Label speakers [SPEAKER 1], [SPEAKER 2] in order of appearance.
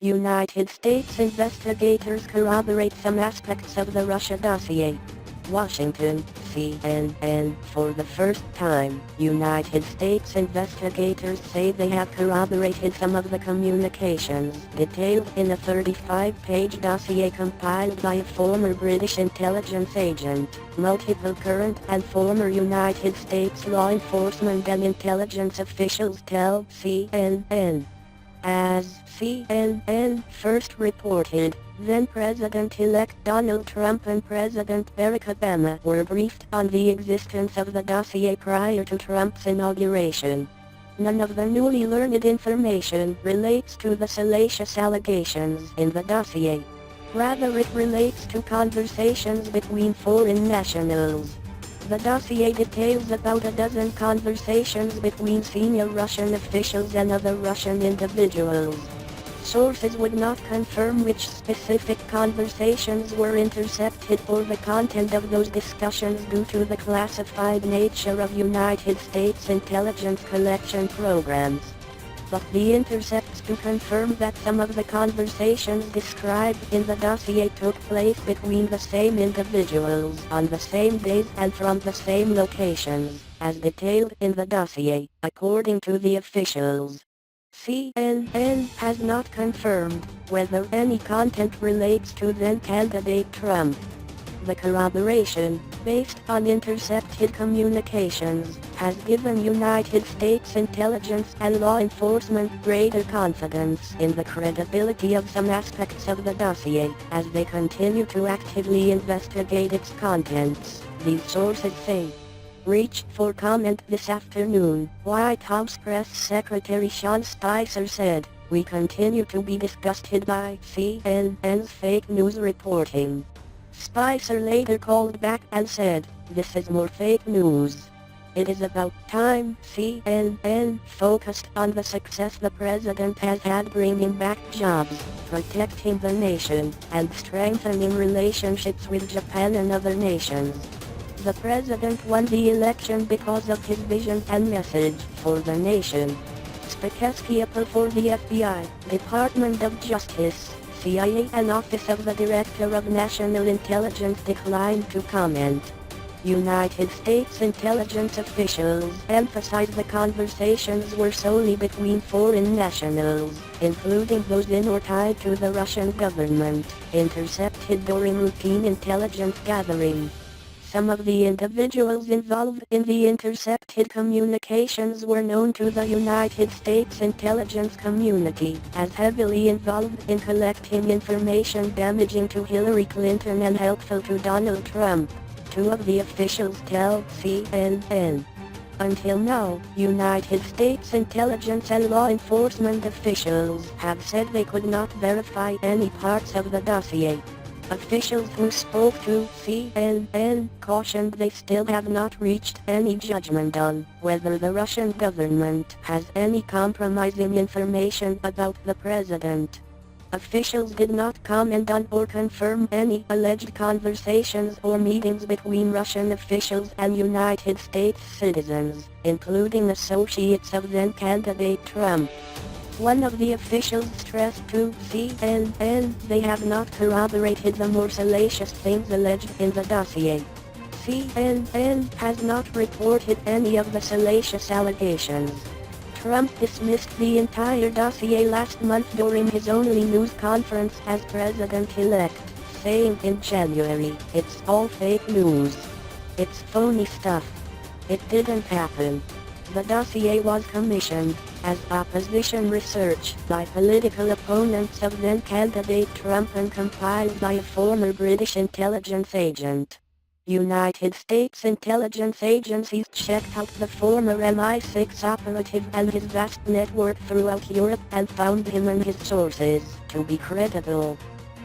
[SPEAKER 1] United States investigators corroborate some aspects of the Russia dossier. Washington, CNN. For the first time, United States investigators say they have corroborated some of the communications detailed in a 35-page dossier compiled by a former British intelligence agent. Multiple current and former United States law enforcement and intelligence officials tell CNN. As CNN first reported, then-President-elect Donald Trump and President Barack Obama were briefed on the existence of the dossier prior to Trump's inauguration. None of the newly learned information relates to the salacious allegations in the dossier. Rather, it relates to conversations between foreign nationals. The dossier details about a dozen conversations between senior Russian officials and other Russian individuals. Sources would not confirm which specific conversations were intercepted or the content of those discussions due to the classified nature of United States intelligence collection programs. But the intercepts to confirm that some of the conversations described in the dossier took place between the same individuals on the same days and from the same locations, as detailed in the dossier, according to the officials. CNN has not confirmed whether any content relates to then-candidate Trump. The corroboration, based on intercepted communications, has given United States intelligence and law enforcement greater confidence in the credibility of some aspects of the dossier, as they continue to actively investigate its contents, these sources say. Reach for comment this afternoon, White House Press Secretary Sean Spicer said, "We continue to be disgusted by CNN's fake news reporting." Spicer later called back and said, "This is more fake news. It is about time CNN focused on the success the president has had bringing back jobs, protecting the nation, and strengthening relationships with Japan and other nations. The president won the election because of his vision and message for the nation." Spokespeople for the FBI, Department of Justice, CIA and Office of the Director of National Intelligence declined to comment. United States intelligence officials emphasized the conversations were solely between foreign nationals, including those in or tied to the Russian government, intercepted during routine intelligence gathering. Some of the individuals involved in the intercepted communications were known to the United States intelligence community as heavily involved in collecting information damaging to Hillary Clinton and helpful to Donald Trump, two of the officials tell CNN. Until now, United States intelligence and law enforcement officials have said they could not verify any parts of the dossier. Officials who spoke to CNN cautioned they still have not reached any judgment on whether the Russian government has any compromising information about the president. Officials did not comment on or confirm any alleged conversations or meetings between Russian officials and United States citizens, including associates of then-candidate Trump. One of the officials stressed to CNN they have not corroborated the more salacious things alleged in the dossier. CNN has not reported any of the salacious allegations. Trump dismissed the entire dossier last month during his only news conference as president-elect, saying in January, "It's all fake news. It's phony stuff. It didn't happen." The dossier was commissioned as opposition research by political opponents of then-candidate Trump and compiled by a former British intelligence agent. United States intelligence agencies checked out the former MI6 operative and his vast network throughout Europe and found him and his sources to be credible.